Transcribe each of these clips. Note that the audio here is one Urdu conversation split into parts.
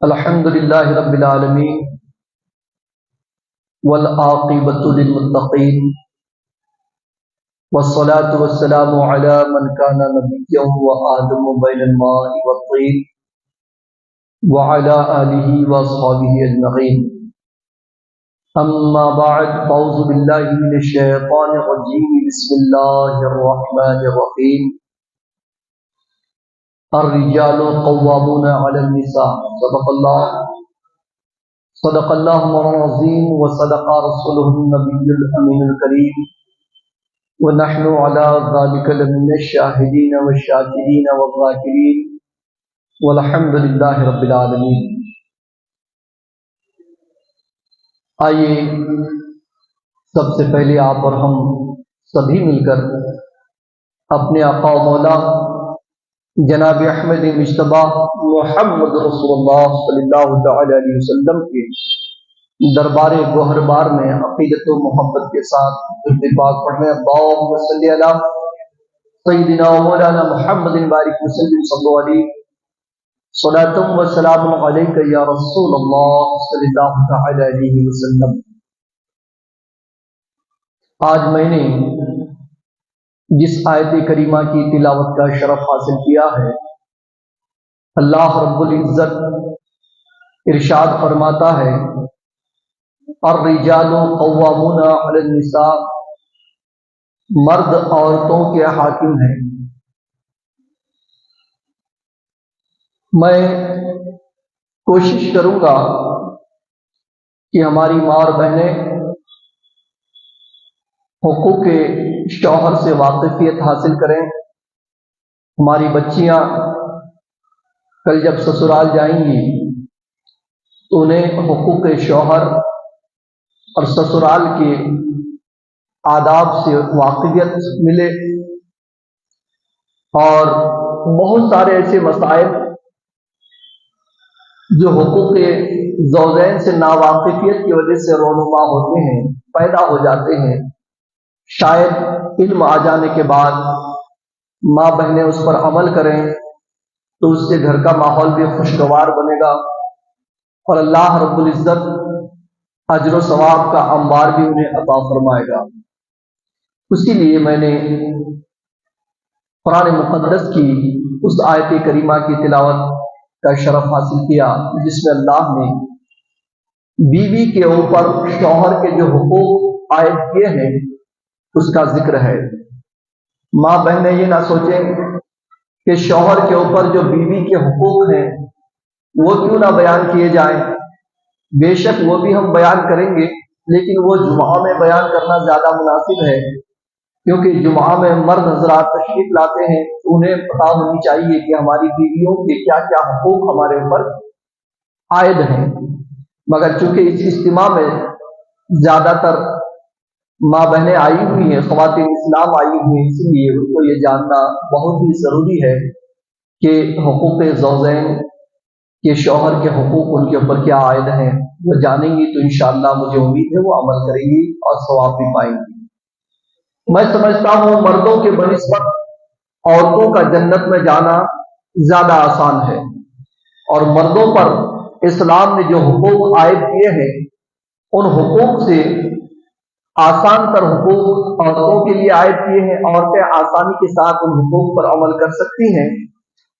الحمد لله رب العالمين والعاقبة للمتقين والصلاة والسلام على من كان نبيا وآدم بين الماء والطين وعلى آله وأصحابه أجمعين. أما بعد فأعوذ بالله من الشيطان الرجيم. بسم الله الرحمن الرحيم. الرجال قوامون على النساء. صدق اللہ مولانا العظیم وصدق رسوله النبی الامین الکریم ونحن على ذلك لمن الشاہدین والشاکرین والذاکرین والحمد للہ رب العالمین. آئیے سب سے پہلے آپ اور ہم سبھی مل کر اپنے آقا و مولا جناب احمد مجتبی محمد رسول اللہ صلی اللہ تعالی علیہ وسلم کے دربار گوہر بار میں عقیدت و محبت کے ساتھ درود پاک پڑھنے. اللہم صلی علی سیدنا و مولانا محمد بارک وسلم صلی اللہ علیہ صلاۃ و سلام علیک یا رسول اللہ صلی اللہ تعالی علیہ وسلم. آج میں نے جس آیت کریمہ کی تلاوت کا شرف حاصل کیا ہے، اللہ رب العزت ارشاد فرماتا ہے الرجال قوامون علی النساء، مرد عورتوں کے حاکم ہیں. میں کوشش کروں گا کہ ہماری ماں اور بہنیں حقوق شوہر سے واقفیت حاصل کریں. ہماری بچیاں کل جب سسرال جائیں گی تو انہیں حقوق شوہر اور سسرال کے آداب سے واقفیت ملے، اور بہت سارے ایسے مسائل جو حقوق زوجین سے ناواقفیت کی وجہ سے رونما ہوتے ہیں، پیدا ہو جاتے ہیں، شاید علم آ جانے کے بعد ماں بہنیں اس پر عمل کریں تو اس سے گھر کا ماحول بھی خوشگوار بنے گا، اور اللہ رب العزت اجر و ثواب کا انبار بھی انہیں عطا فرمائے گا. اسی لیے میں نے قرآن مقدس کی اس آیت کریمہ کی تلاوت کا شرف حاصل کیا جس میں اللہ نے بیوی کے اوپر شوہر کے جو حقوق عائد کیے ہیں اس کا ذکر ہے. ماں بہنیں یہ نہ سوچیں کہ شوہر کے اوپر جو بیوی کے حقوق ہیں وہ کیوں نہ بیان کیے جائیں. بے شک وہ بھی ہم بیان کریں گے، لیکن وہ جمعہ میں بیان کرنا زیادہ مناسب ہے، کیونکہ جمعہ میں مرد حضرات تشریف لاتے ہیں تو انہیں پتہ ہونی چاہیے کہ ہماری بیویوں کے کیا کیا حقوق ہمارے اوپر عائد ہیں. مگر چونکہ اس اجتماع میں زیادہ تر ماں بہنیں آئی ہوئی ہیں، خواتین اسلام آئی ہوئی ہیں، اس لیے ان کو یہ جاننا بہت ہی ضروری ہے کہ حقوق زوجین کے شوہر کے حقوق ان کے اوپر کیا عائد ہیں. وہ جانیں گی تو انشاءاللہ مجھے امید ہے وہ عمل کریں گی اور ثواب بھی پائیں گی. میں سمجھتا ہوں مردوں کے بنسبت عورتوں کا جنت میں جانا زیادہ آسان ہے، اور مردوں پر اسلام نے جو حقوق عائد کیے ہیں ان حقوق سے آسان تر حقوق عورتوں کے لیے عائد کیے ہیں. عورتیں آسانی کے ساتھ ان حقوق پر عمل کر سکتی ہیں.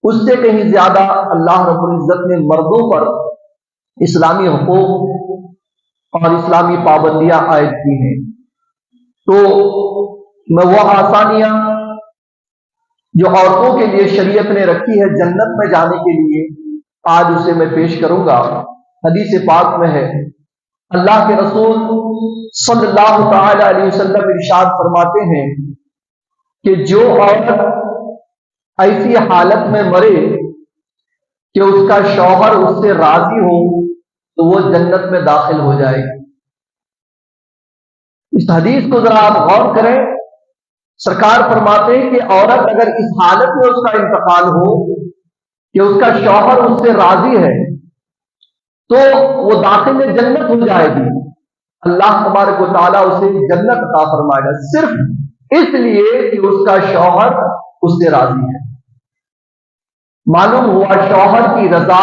اس سے کہیں زیادہ اللہ رب العزت نے مردوں پر اسلامی حقوق اور اسلامی پابندیاں عائد کی ہیں. تو میں وہ آسانیاں جو عورتوں کے لیے شریعت نے رکھی ہے جنت میں جانے کے لیے، آج اسے میں پیش کروں گا. حدیث پاک میں ہے، اللہ کے رسول صلی اللہ تعالی علیہ وسلم ارشاد فرماتے ہیں کہ جو عورت ایسی حالت میں مرے کہ اس کا شوہر اس سے راضی ہو تو وہ جنت میں داخل ہو جائے گی. اس حدیث کو ذرا آپ غور کریں. سرکار فرماتے ہیں کہ عورت اگر اس حالت میں اس کا انتقال ہو کہ اس کا شوہر اس سے راضی ہے تو وہ داخل جنت ہو جائے گی. اللہ تبارک و تعالیٰ اسے جنت عطا فرمائے گا صرف اس لیے کہ اس کا شوہر اس سے راضی ہے. معلوم ہوا شوہر کی رضا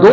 2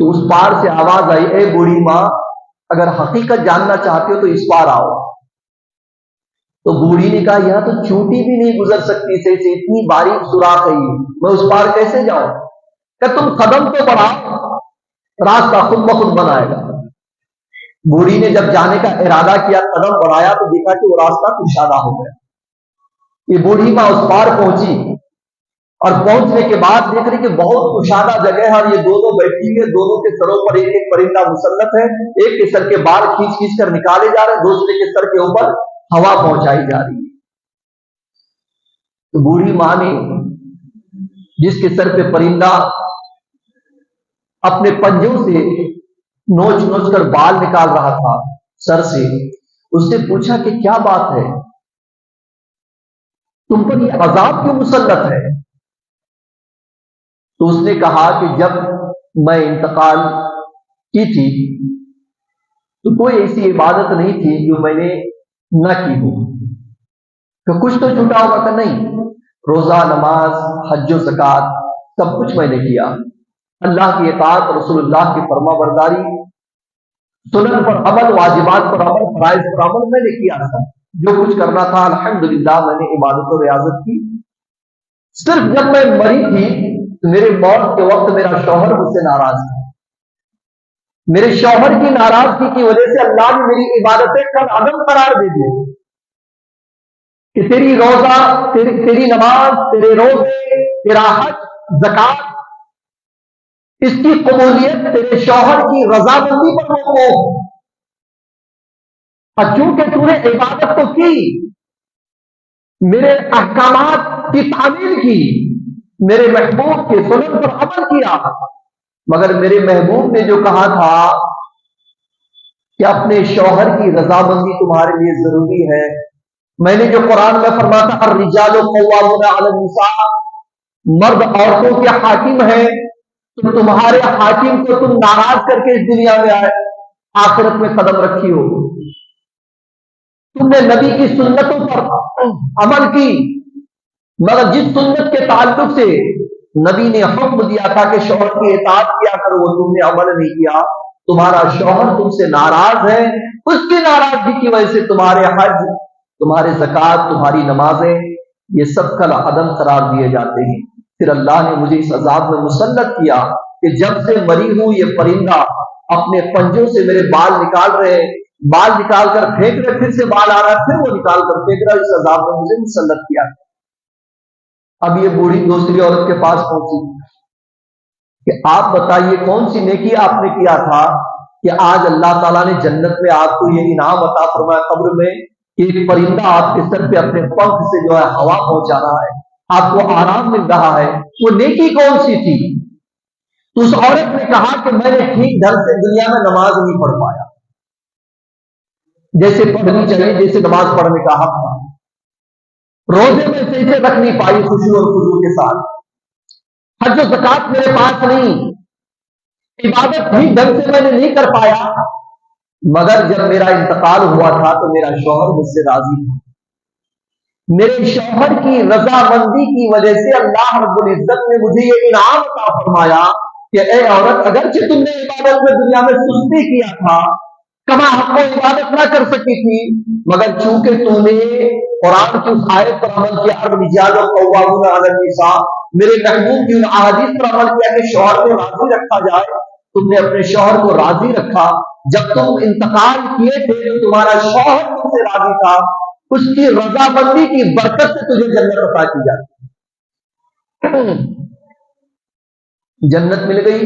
تو اس پار سے آواز آئی، اے بوڑھی ماں، اگر حقیقت جاننا چاہتے ہو تو اس پار آؤ۔ تو بوڑھی نے کہا یہاں تو چونٹی بھی نہیں گزر سکتی سے اتنی باریک سوراخ ہے یہ، میں اس پار کیسے جاؤں؟ کہ تم قدم تو بڑھاؤ، راستہ خود بخود بنائے گا۔ بوڑھی نے جب جانے کا ارادہ کیا، قدم بڑھایا تو دیکھا کہ وہ راستہ کشادہ ہو گیا۔ یہ بوڑھی ماں اس پار پہنچی، اور پہنچنے کے بعد دیکھ رہی کہ بہت کشادہ جگہ ہے، اور یہ دونوں بیٹھی ہوئی، دونوں کے سروں پر ایک ایک پرندہ مسلط ہے، ایک کے سر کے بال کھینچ کھینچ کر نکالے جا رہے ہیں، دوسرے کے سر کے اوپر ہوا پہنچائی جا رہی ہے۔ تو بوڑھی ماں نے جس کے سر پہ پرندہ اپنے پنجوں سے نوچ نوچ کر بال نکال رہا تھا سر سے، اس سے پوچھا کہ کیا بات ہے، تم پر یہ عذاب کیوں مسلط ہے؟ تو اس نے کہا کہ جب میں انتقال کی تھی تو کوئی ایسی عبادت نہیں تھی جو میں نے نہ کی ہو، کہ کچھ تو چھوٹا ہوگا کہ نہیں، روزہ، نماز، حج و زکات سب کچھ میں نے کیا، اللہ کی اطاعت، رسول اللہ کی فرما برداری، سنن پر عمل، واجبات پر عمل، فرائض پر عمل میں نے کیا تھا، جو کچھ کرنا تھا الحمدللہ میں نے عبادت و ریاضت کی۔ صرف جب میں مری تھی تو میرے موت کے وقت میرا شوہر مجھ سے ناراض تھا، میرے شوہر کی ناراضگی کی وجہ سے اللہ نے میری عبادتیں کل عدم قرار دے دی، کہ تیری روزہ، تیری نماز، تیرے روزے، تیرا حج، زکات، اس کی قبولیت تیرے شوہر کی رضامندی پر موقوف، اور چونکہ تو نے عبادت تو کی، میرے احکامات کی تعمیل کی، میرے محبوب کے سنن پر عمل کیا، مگر میرے محبوب نے جو کہا تھا کہ اپنے شوہر کی رضامندی تمہارے لیے ضروری ہے، میں نے جو قرآن میں فرمایا تھا الرجال قوامون علی النساء، مرد عورتوں کے حاکم ہیں، تو تمہارے حاکم کو تم ناراض کر کے اس دنیا میں آئے، آخرت میں قدم رکھی ہو، تم نے نبی کی سنتوں پر عمل کی، مگر جس سنت کے تعلق سے نبی نے حکم دیا تھا کہ شوہر کی اطاعت کیا کرو، وہ تم نے عمل نہیں کیا، تمہارا شوہر تم سے ناراض ہے، اس کی ناراضگی کی وجہ سے تمہارے حج، تمہارے زکات، تمہاری نمازیں، یہ سب کل عدم قرار دیے جاتے ہیں۔ پھر اللہ نے مجھے اس عذاب میں مسلط کیا کہ جب سے مری ہوں یہ پرندہ اپنے پنجوں سے میرے بال نکال رہے، بال نکال کر پھینک رہے، پھر سے بال آ رہا ہے، پھر وہ نکال کر پھینک رہا، اس عذاب میں مجھے مسلط کیا۔ اب یہ بوڑھی دوسری عورت کے پاس پہنچی کہ آپ بتائیے کون سی نیکی آپ نے کیا تھا کہ آج اللہ تعالیٰ نے جنت میں آپ کو یہ انعام عطا فرمایا، قبر میں کہ ایک پرندہ آپ کے سر پہ اپنے پنکھ سے جو ہے ہوا پہنچا رہا ہے، آپ کو آرام مل رہا ہے، وہ نیکی کون سی تھی؟ تو اس عورت نے کہا کہ میں نے ٹھیک ڈھنگ سے دنیا میں نماز نہیں پڑھ پایا جیسے پڑھنی چاہیے، جیسے نماز پڑھنے کا حق تھا، روزے میں سے رکھ نہیں پائی خوشی اور خضوع کے ساتھ، حج و زکات میرے پاس نہیں، عبادت بھی ڈھنگ سے میں نے نہیں کر پایا، مگر جب میرا انتقال ہوا تھا تو میرا شوہر مجھ سے راضی تھا، میرے شوہر کی رضامندی کی وجہ سے اللہ رب العزت نے مجھے یہ انعام عطا فرمایا کہ اے عورت، اگرچہ تم نے عبادت میں دنیا میں سستی کیا تھا، کما حق و عبادت نہ کر سکی تھی، مگر چونکہ تم نے قرآن کی اس آیت پر عمل کیا الرجال قوامون علی النساء، میرے محبوب کی ان احادیث پر عمل کیا کہ شوہر کو راضی رکھا جائے، تم نے اپنے شوہر کو راضی رکھا، جب تم انتقال کیے تھے تو تمہارا شوہر تم سے راضی تھا، اس کی رضامندی کی برکت سے تجھے جنت عطا کی جاتی، جنت مل گئی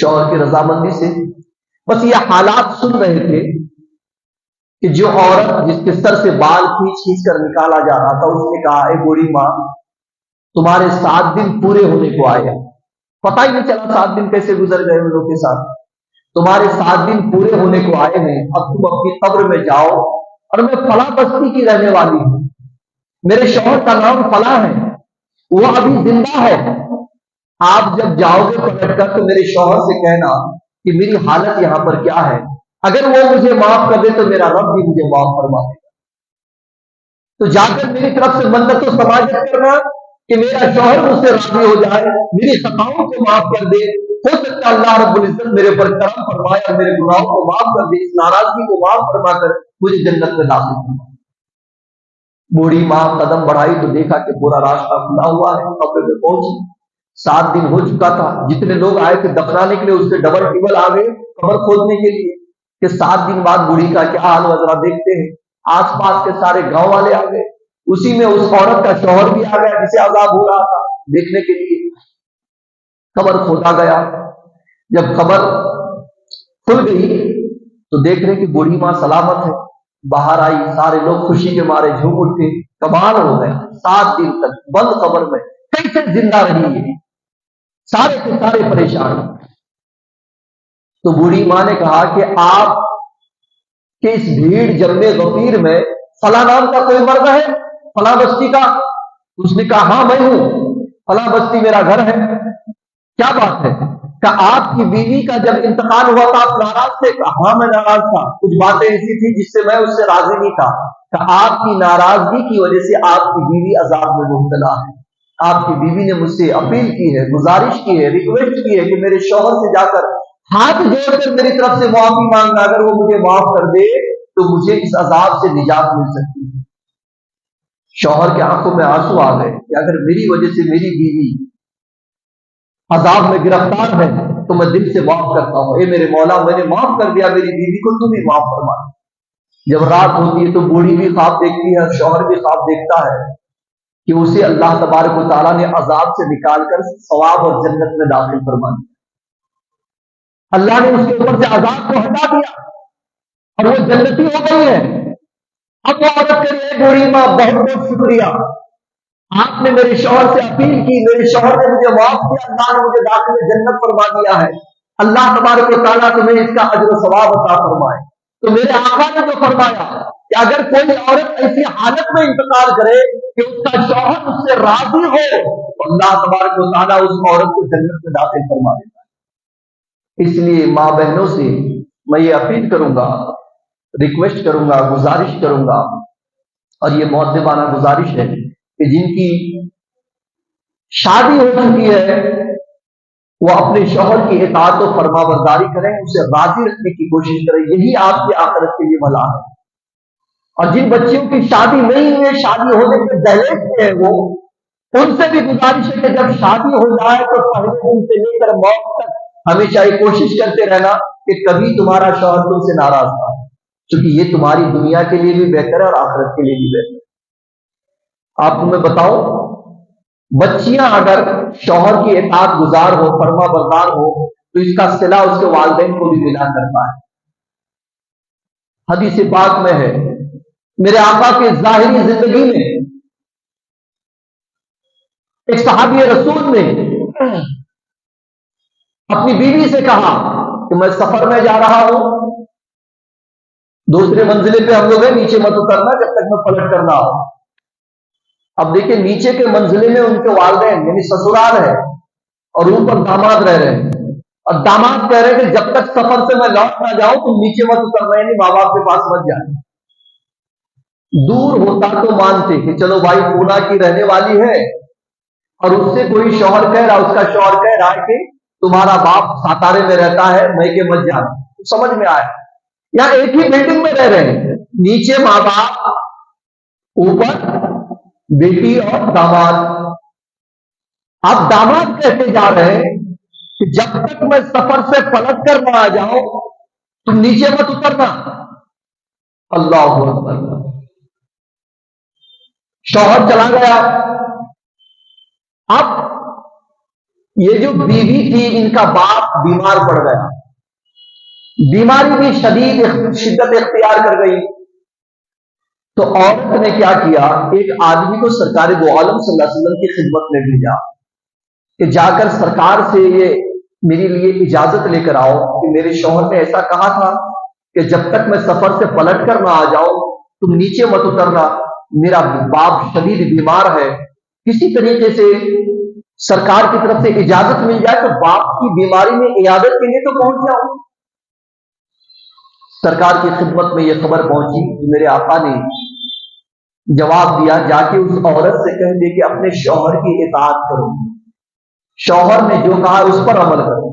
شوہر کی رضامندی سے۔ بس یہ حالات سن رہے تھے کہ جو عورت جس کے سر سے بال کھینچ کھینچ کر نکالا جا رہا تھا، اس نے کہا اے بوڑھی ماں، تمہارے 7 دن پورے ہونے کو آئے، پتہ ہی نہیں چلا 7 دن کیسے گزر گئے ان لوگوں کے ساتھ، تمہارے 7 دن پورے ہونے کو آئے ہیں، اب تم اپنی قبر میں جاؤ، اور میں فلاں بستی کی رہنے والی ہوں، میرے شوہر کا نام فلاں ہے، وہ ابھی زندہ ہے، آپ جب جاؤ گے پلٹ کر تو میرے شوہر سے کہنا کہ میری حالت یہاں پر کیا ہے، اگر وہ مجھے معاف کر دے تو میرا رب بھی مجھے معاف فرما دے گا، تو جا کر میری طرف سے منت و سماجت کرنا کہ میرا شوہر مجھ سے راضی ہو جائے، میری خطاؤں کو معاف کر دے، ہو سکتا ہے اللہ رب العزت میرے پر کرم فرمائے اور میرے گناہوں کو معاف کر دے، اس ناراضگی کو معاف فرما کر مجھے جنت میں داخل فرمائے۔ بوڑھی ماں قدم بڑھائی تو دیکھا کہ پورا راستہ کھلا ہوا ہے، قبر میں پہنچی۔ 7 دن ہو چکا تھا، جتنے لوگ آئے تھے دفنانے کے لیے اس سے ڈبل ٹیبل آ گئے قبر کھودنے کے لیے کہ 7 دن بعد بوڑھی کا کیا حال ہوا ذرا دیکھتے ہیں۔ آس پاس کے سارے گاؤں والے آ گئے، اسی میں اس عورت کا شوہر بھی آ گیا جسے عذاب ہو رہا تھا دیکھنے کے لیے۔ قبر کھودا گیا، جب قبر کھل گئی تو دیکھ رہے کہ بوڑھی ماں سلامت ہے، باہر آئی، سارے لوگ خوشی کے مارے جھوم اٹھے، کمال ہو گیا، 7 دن تک بند قبر میں کیسے زندہ رہی ہے، سارے کے سارے پریشان۔ تو بوڑھی ماں نے کہا کہ آپ کے اس بھیڑ جمع غفیر میں فلاں نام کا کوئی مرد ہے، فلاں بستی کا؟ اس نے کہا ہاں میں ہوں، فلاں بستی میرا گھر ہے۔ کیا بات ہے؟ کہ آپ کی بیوی کا جب انتقال ہوا تھا آپ ناراض تھے؟ کہا ہاں میں ناراض تھا، کچھ باتیں ایسی تھی جس سے میں اس سے راضی نہیں تھا۔ کہ آپ کی ناراضگی کی وجہ سے آپ کی بیوی عذاب میں مبتلا ہے، آپ کی بیوی نے مجھ سے اپیل کی ہے، گزارش کی ہے، ریکویسٹ کی ہے کہ میرے شوہر سے جا کر ہاتھ جوڑ کر میری طرف سے معافی مانگنا، اگر وہ مجھے معاف کر دے تو مجھے اس عذاب سے نجات مل سکتی ہے۔ شوہر کے آنکھوں میں آنسو آ گئے کہ اگر میری وجہ سے میری بیوی عذاب میں گرفتار ہے تو میں دل سے معاف کرتا ہوں، اے میرے مولا میں نے معاف کر دیا میری بیوی کو، تو بھی معاف فرما۔ جب رات ہوتی ہے تو بوڑھی بھی خواب دیکھتی ہے، شوہر بھی خواب دیکھتا ہے کہ اسے اللہ تبارک و تعالیٰ نے عذاب سے نکال کر ثواب اور جنت میں داخل فرما دیا۔ اللہ نے اس کے اوپر سے عذاب کو ہٹا دیا اور وہ جنتی ہو گئی ہے۔ اب وہ عورت کہے اے بوڑھی ماں بہت بہت شکریہ، آپ نے میرے شوہر سے اپیل کی، میرے شوہر نے مجھے معاف کیا، اللہ نے مجھے داخل جنت فرما دیا ہے، اللہ تبارک و تعالیٰ تمہیں اس کا اجر و ثواب عطا فرمائے۔ تو میرے آقا نے جو فرمایا کہ اگر کوئی عورت ایسی حالت میں انتقال کرے کہ اس کا شوہر اس سے راضی ہو تو اللہ تبارک و تعالیٰ اس عورت کو جنت میں داخل فرما دیتا ہے۔ اس لیے ماں بہنوں سے میں یہ اپیل کروں گا، ریکویسٹ کروں گا، گزارش کروں گا، اور یہ مؤدبانہ گزارش ہے کہ جن کی شادی ہو چکی ہے وہ اپنے شوہر کی اطاعت و فرما برداری کریں، اسے راضی رکھنے کی کوشش کریں، یہی آپ کی آخرت کے لیے بھلا ہے۔ اور جن بچیوں کی شادی نہیں ہوئی، شادی ہونے کے دہلیز پہ ہے، وہ ان سے بھی گزارش ہے کہ جب شادی ہو جائے تو پہلے دن سے لے کر موت تک ہمیشہ یہ کوشش کرتے رہنا کہ کبھی تمہارا شوہر تم سے ناراض نہ ہو، کیونکہ یہ تمہاری دنیا کے لیے بھی بہتر ہے اور آخرت کے لیے بھی بہتر ہے۔ آپ کو میں بتاؤں، بچیاں اگر شوہر کی اطاعت گزار ہو، فرما بردار ہو، تو اس کا صلہ اس کے والدین کو بھی ملا کرتا ہے۔ حدیث پاک میں ہے، میرے آقا کے ظاہری زندگی میں ایک صحابی رسول نے اپنی بیوی سے کہا کہ میں سفر میں جا رہا ہوں، دوسرے منزلے پہ ہم لوگ ہیں، نیچے مت اترنا جب تک میں پلٹ کر نہ آؤں۔ اب دیکھیں نیچے کے منزلے میں ان کے والدین یعنی سسرال ہے اور اوپر داماد رہ رہے ہیں، اور داماد کہہ رہے ہیں کہ جب تک سفر سے میں لوٹ نہ جاؤں تم نیچے مت اترنا، یعنی ماں باپ کے پاس مت جائیں۔ دور ہوتا تو مانتے کہ چلو بھائی پونا کی رہنے والی ہے اور اس سے کوئی شوہر کہہ رہا، اس کا شوہر کہہ رہا ہے کہ تمہارا باپ ساتارے میں رہتا ہے، میں کہ مت جانا، سمجھ میں آیا؟ یا ایک ہی بلڈنگ میں رہ رہے ہیں، نیچے ماں باپ، اوپر بیٹی اور داماد۔ آپ داماد کہتے جا رہے ہیں کہ جب تک میں سفر سے پلٹ کر نہ آ جاؤں تم نیچے مت اترنا۔ اللہ اکبر۔ شوہر چلا گیا، اب یہ جو بیوی تھی ان کا باپ بیمار پڑ گیا، بیماری بھی شدت اختیار کر گئی، تو عورت نے کیا کیا، ایک آدمی کو سرکار دو عالم صلی اللہ علیہ وسلم کی خدمت میں بھیجا کہ جا کر سرکار سے یہ میرے لیے اجازت لے کر آؤ کہ میرے شوہر نے ایسا کہا تھا کہ جب تک میں سفر سے پلٹ کر نہ آ جاؤں تم نیچے مت اترنا، میرا باپ شدید بیمار ہے، کسی طریقے سے سرکار کی طرف سے اجازت مل جائے تو باپ کی بیماری میں عیادت کے لیے تو پہنچ جاؤں۔ سرکار کی خدمت میں یہ خبر پہنچی، میرے آقا نے جواب دیا جا کے اس عورت سے کہہ دے کہ اپنے شوہر کی اطاعت کرو، شوہر نے جو کہا اس پر عمل کرو،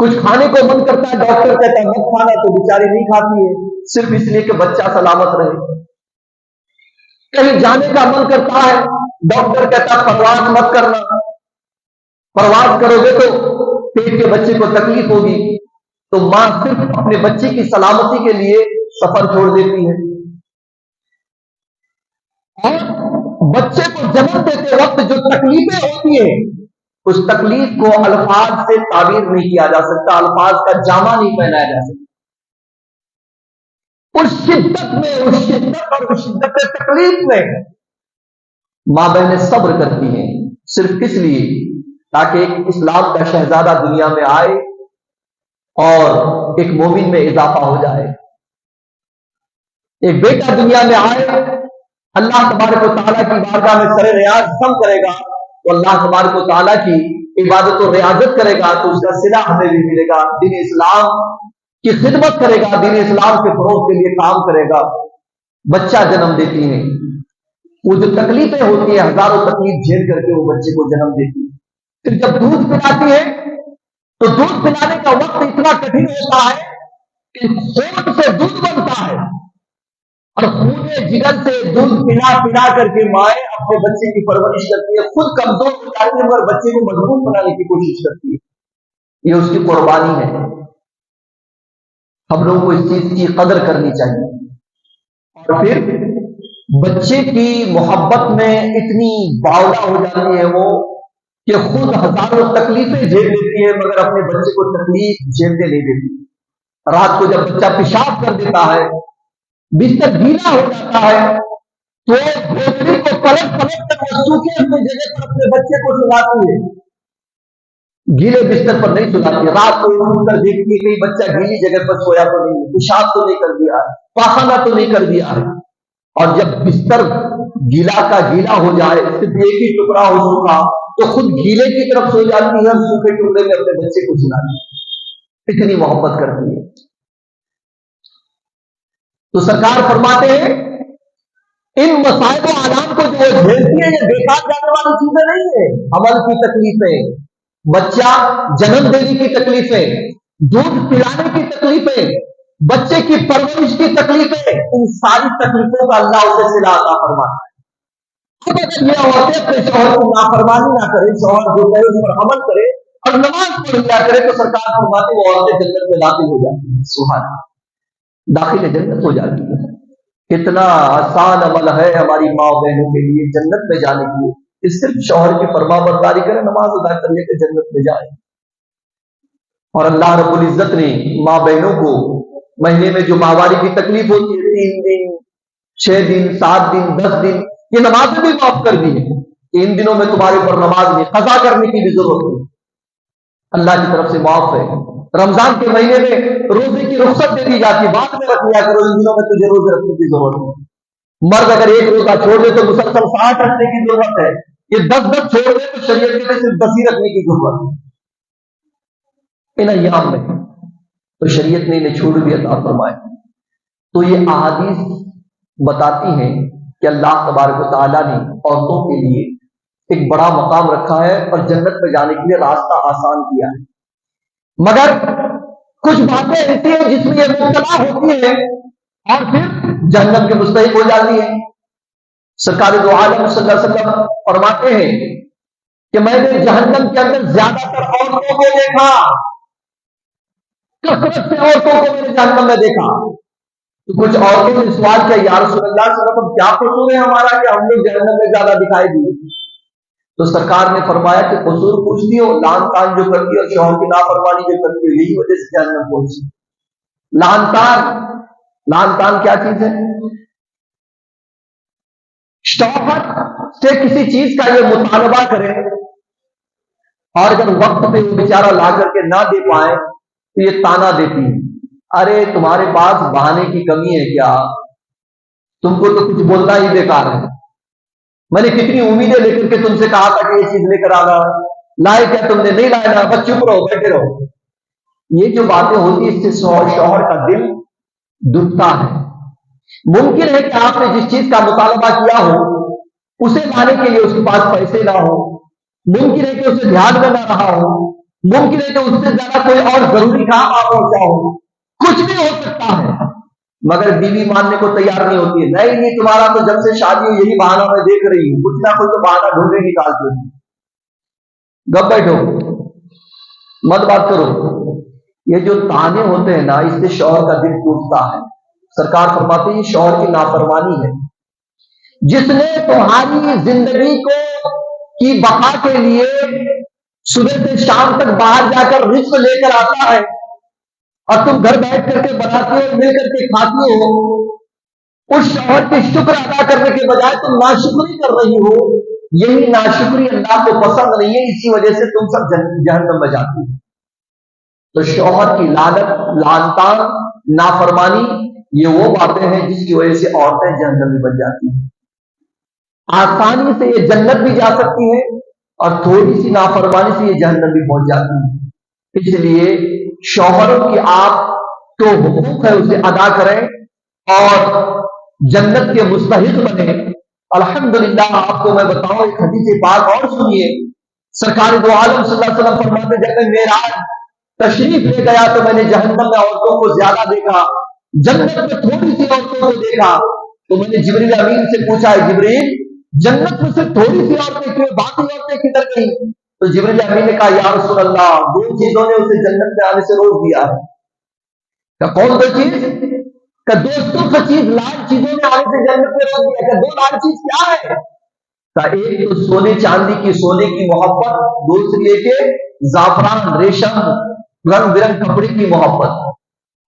کچھ کھانے کو من کرتا ہے، ڈاکٹر کہتا ہے مت کھانا، تو بیچاری نہیں کھاتی ہے صرف اس لیے کہ بچہ سلامت رہے۔ کہیں جانے کا من کرتا ہے، ڈاکٹر کہتا ہے پرواز مت کرنا، پرواز کرو گے تو پیٹ کے بچے کو تکلیف ہوگی، تو ماں صرف اپنے بچے کی سلامتی کے لیے سفر چھوڑ دیتی ہے۔ اور بچے کو جنم دیتے وقت جو تکلیفیں ہوتی ہیں، اس تکلیف کو الفاظ سے تعبیر نہیں کیا جا سکتا، الفاظ کا جامع نہیں پہنایا جا سکتا۔ اس شدت اور اس شدت تکلیف میں ماں بہنیں صبر کرتی ہیں، صرف کس لیے؟ تاکہ ایک اسلام کا شہزادہ دنیا میں آئے اور ایک مومن میں اضافہ ہو جائے، ایک بیٹا دنیا میں آئے، اللہ تبارک و تعالیٰ کی بارگاہ میں سر ریاض کم کرے گا تو اللہ تبارک و تعالیٰ کی عبادت و ریاضت کرے گا تو اس کا صلہ ہمیں بھی ملے گا، دین اسلام کی خدمت کرے گا، دین اسلام کے فروغ کے لیے کام کرے گا۔ بچہ جنم دیتی ہیں، وہ جو تکلیفیں ہوتی ہیں، ہزاروں تکلیف جھیل کر کے وہ بچے کو جنم دیتی ہے۔ پھر جب دودھ پلاتی ہے تو دودھ پلانے کا وقت اتنا کٹھن ہوتا ہے کہ خون سے دودھ بنتا ہے، اور خون جگر سے دودھ پلا پلا کر کے مائیں اپنے بچے کی پرورش کرتی ہے، خود کمزور ہو جاتی ہے مگر بچے کو مضبوط بنانے کی کوشش کرتی ہے۔ یہ اس کی قربانی ہے۔ ہم لوگوں کو اس چیز کی قدر کرنی چاہیے۔ اور پھر بچے کی محبت میں اتنی باولا ہو جاتی ہے وہ کہ خود ہزاروں تکلیفیں جھیل لیتی ہے مگر اپنے بچے کو تکلیف جھیلنے نہیں دیتی۔ رات کو جب بچہ پیشاب کر دیتا ہے، بستر گیلا ہو جاتا ہے، تو گھوسڑی کو پلٹ پلٹ کر وہ سوکھے ہوئے جگہ پر اپنے بچے کو سلاتی ہے، گیلے بستر پر نہیں سلاتی۔ رات کو اٹھ کر دیکھتی ہے کہ بچہ گیلی جگہ پر سویا تو نہیں، پیشاب تو نہیں کر دیا ہے، پاخانہ تو نہیں کر دیا ہے۔ اور جب بستر گیلا کا گیلا ہو جائے، صرف ایک ہی ٹکڑا ہو چکا، تو خود گیلے کی طرف سو جاتی ہے اور سوکھے ٹکڑے میں اپنے بچے کو سلاتی ہے، اتنی محبت کرتی ہے۔ تو سرکار فرماتے ہیں ان مسائل و آلام کو جو جھیلتی ہے یہ بیکار جانے والی چیزیں نہیں ہے۔ حمل کی تکلیفیں، بچہ جنم دینے کی تکلیفیں، دودھ پلانے کی تکلیفیں، بچے کی پرورش کی تکلیفیں، ان ساری تکلیفوں کا اللہ اسے صلہ عطا فرماتا ہے۔ خود اگر یہ عورتیں اپنے شوہر کی نافرمانی نہ کرے، شوہر جو کہے اس پر عمل کرے اور نماز پڑھ لیا کرے، تو سرکار فرماتی وہ عورتیں جنت میں داخل ہو جاتی ہیں۔ سبحان اللہ، داخل جنت ہو جاتی ہے۔ کتنا آسان عمل ہے ہماری ماں بہنوں کے لیے جنت میں جانے کے لیے کہ صرف شوہر کی فرما برداری کرے، نماز ادا کر لے کے جنت میں جائے۔ اور اللہ رب العزت نے ماں بہنوں کو مہینے میں جو ماہواری کی تکلیف ہوتی ہے، 3 دن 6 دن 7 دن 10 دن، یہ نمازیں بھی معاف کر دی ہے۔ ان دنوں میں تمہارے اوپر نماز نہیں، قضا کرنے کی بھی ضرورت نہیں، اللہ کی طرف سے معاف ہے۔ رمضان کے مہینے میں روزے کی رخصت دے دی جاتی ہے، بعد میں رکھ لیا کرو، ان دنوں میں تجھے روزے رکھنے کی ضرورت نہیں۔ مرد اگر ایک روزہ چھوڑ دے تو مسلسل 60 رکھنے کی ضرورت ہے، یہ 10 چھوڑ دے تو شریعت کے لیے صرف 10 ہی رکھنے کی ضرورت ہے۔ ان ایام میں تو شریعت نے انہیں چھوڑ بھی عطا فرمائے۔ تو یہ احادیث بتاتی ہیں کہ اللہ تبارک و تعالیٰ نے عورتوں کے لیے ایک بڑا مقام رکھا ہے اور جنت میں جانے کے لیے راستہ آسان کیا ہے۔ مگر کچھ باتیں ایسی ہیں جس میں یہ مبتلا ہوتی ہیں اور پھر جہنم کے مستحق ہو جاتی ہیں۔ سرکار دو عالم صلی اللہ علیہ وسلم فرماتے ہیں کہ میں نے جہنم کے اندر زیادہ تر عورتوں کو دیکھا، کثرت سے عورتوں کو میں نے جہنم میں دیکھا۔ تو کچھ عورتوں نے سوال کیا، یا رسول اللہ صلی اللہ علیہ وسلم کیا قصور ہے ہمارا کہ ہم لوگ جہنم میں زیادہ دکھائی دیے؟ تو سرکار نے فرمایا کہ قصور پوچھتی ہو، لان تان جو کرتی ہے اور شوہر کی نافرمانی جو کرتی ہے، یہی وجہ سے جہنم پہنچی۔ لان تان کیا چیز ہے؟ شوہر سے کسی چیز کا یہ مطالبہ کرے اور اگر وقت پہ وہ بیچارہ لا کر کے نہ دے پائے تو یہ تانا دیتی ہے، ارے تمہارے پاس بہانے کی کمی ہے کیا، تم کو تو کچھ بولنا ہی بیکار ہے، میں نے کتنی امیدیں لے کر کے تم سے کہا تھا کہ یہ چیز لے کر آنا، لائے کیا تم نے؟ نہیں لائے نا، بس چپ رہو، بیٹھے رہو۔ یہ جو باتیں ہوتی اس سے شوہر کا دل دکھتا ہے۔ ممکن ہے کہ آپ نے جس چیز کا مطالبہ کیا ہو اسے لانے کے لیے اس کے پاس پیسے نہ ہو، ممکن ہے کہ اسے دھیان میں نہ رہا ہو، ممکن ہے کہ اس سے زیادہ کوئی اور ضروری کام آپ پہنچا ہو، کچھ بھی ہو سکتا ہے، مگر بیوی ماننے کو تیار نہیں ہوتی ہے۔ نہیں نہیں، تمہارا تو جب سے شادی ہو یہی بہانہ میں دیکھ رہی ہوں، کچھ نہ کچھ تو بہانہ ڈھونڈے نکالتے ہو۔ گپ بیٹھو، مت بات کرو۔ یہ جو تانے ہوتے ہیں نا، اس سے شوہر کا دل ٹوٹتا ہے۔ سرکار فرماتے ہیں یہ شوہر کی نافرمانی ہے، جس نے تمہاری زندگی کو کی بقا کے لیے صبح سے شام تک باہر جا کر رزق لے کر آتا ہے، اور تم گھر بیٹھ کر کے بناتی ہو، مل کر کے کھاتی ہو، اس شوہر کے شکر ادا کرنے کے بجائے تم ناشکری کر رہی ہو۔ یہی ناشکری اللہ کو پسند نہیں ہے، اسی وجہ سے تم سب جہنم میں جاتی ہو۔ تو شوہر کی لعنت، لعنتان، نافرمانی، یہ وہ باتیں ہیں جس کی وجہ سے عورتیں جہنمی بن جاتی ہیں۔ آسانی سے یہ جنت بھی جا سکتی ہے، اور تھوڑی سی نافرمانی سے یہ جہنم بھی پہنچ جاتی ہے۔ اس لیے شوہروں کی آپ جو حقوق ہے اسے ادا کریں اور جنت کے مستحق بنے۔ الحمدللہ آپ کو میں بتاؤں ایک حدیث پاک اور سنیے۔ سرکار دو عالم صلی اللہ علیہ وسلم فرماتے ہیں، جب میں معراج تشریف لے گیا تو میں نے جہنم میں عورتوں کو زیادہ دیکھا، جنت میں تھوڑی سی عورتوں کو دیکھا۔ تو میں نے جبریل امین سے پوچھا، ہے جبریل جنت میں سے تھوڑی سی عورتیں کیوں، باقی عورتیں کدھر گئیں؟ تو جبریل امین نے کہا، یا رسول اللہ، دو چیزوں نے اسے جنت میں آنے سے روک دیا ہے۔ کہ کون دو چیز؟ کہ دوستوں کا چیز، لال چیزوں نے آنے سے جنت میں روک دیا۔ کہ دو لال چیز کیا ہے؟ کہ ایک تو سونے چاندی کی، سونے کی محبت، دوسری ایک زعفران، ریشم، رنگ برنگ کپڑے کی محبت۔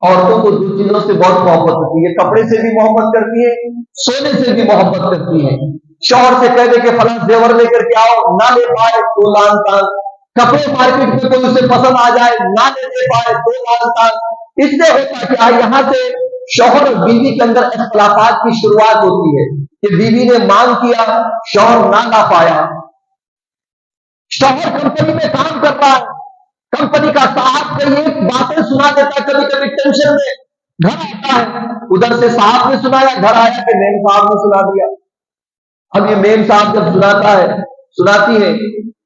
عورتوں کو دو چیزوں سے بہت محبت ہوتی ہے، کپڑے سے بھی محبت کرتی ہے، سونے سے بھی محبت کرتی ہے۔ شوہر سے کہہ دے کہ فلاں زیور لے کر کے آؤ، نہ لے پائے تو لان تان۔ کپڑے مارکیٹ میں کوئی اسے پسند آ جائے، نہ لے پائے تو لان تان۔ اس سے ہوتا کیا، یہاں سے شوہر اور بیوی کے اندر اختلافات کی شروعات ہوتی ہے کہ بیوی نے مانگ کیا، شوہر نہ لا پایا۔ شوہر کمپنی میں کام کرتا ہے، کمپنی کا صاحب کئی ایک باتیں سنا دیتا ہے، کبھی کبھی ٹینشن میں گھر آتا ہے، ادھر سے صاحب نے سنایا، گھر آیا کہ میم صاحب نے سنا دیا۔ اب یہ میم صاحب جب سناتا ہے، سناتی ہے،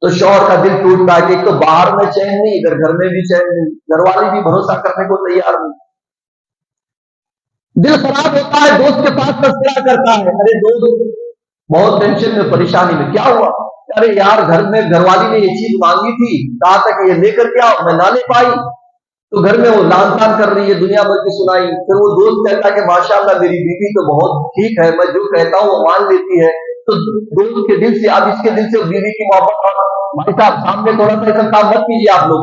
تو شوہر کا دل ٹوٹتا ہے کہ ایک تو باہر میں چین نہیں، ادھر گھر میں بھی چین نہیں، گھر والے بھی بھروسہ کرنے کو تیار نہیں۔ دل خراب ہوتا ہے، دوست کے پاس تذکرہ کرتا ہے، ارے دوست بہت ٹینشن میں، پریشانی میں، کیا ہوا؟ ارے یار گھر میں گھر والی نے یہ چیز مانگی تھی، کہا تھا کہ یہ لے کر کے آؤ، میں نہ لے پائی، تو گھر میں وہ لان تان کر رہی ہے، دنیا بھر کی سنائی۔ پھر وہ دوست کہتا ہے کہ ماشاءاللہ میری بیوی تو بہت ٹھیک ہے، میں جو کہتا ہوں وہ مان لیتی ہے۔ تو دوست کے دل سے، اب اس کے دل سے بیوی کی محبت، اور بھائی صاحب سامنے تھوڑا سا ایسا کام مت کیجیے آپ لوگ۔